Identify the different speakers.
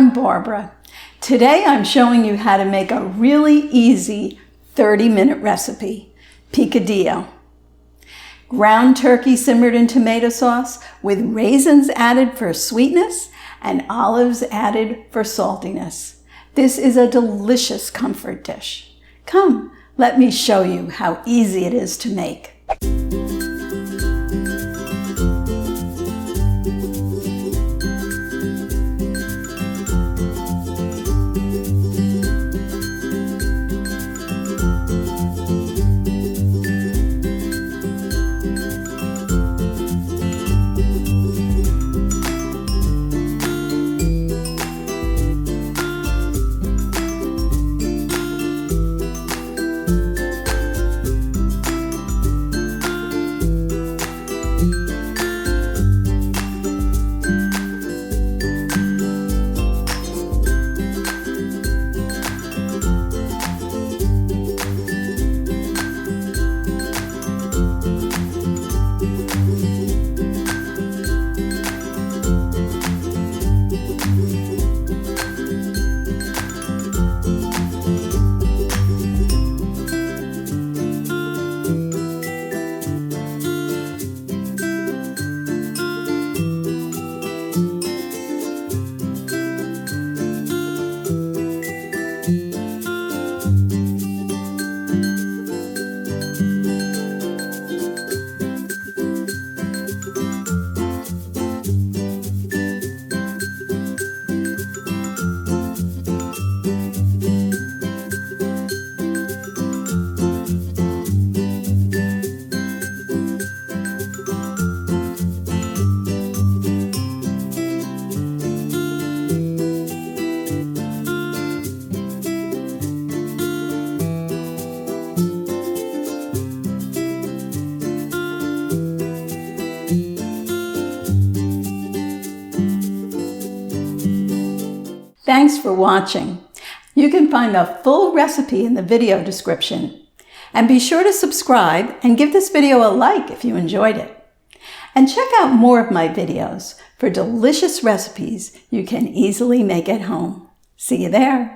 Speaker 1: I'm Barbara. Today I'm showing you how to make a really easy 30-minute recipe, Picadillo. Ground turkey simmered in tomato sauce with raisins added for sweetness and olives added for saltiness. This is a delicious comfort dish. Come, let me show you how easy it is to make. Thanks for watching. You can find the full recipe in the video description. And be sure to subscribe and give this video a like if you enjoyed it. And check out more of my videos for delicious recipes you can easily make at home. See you there.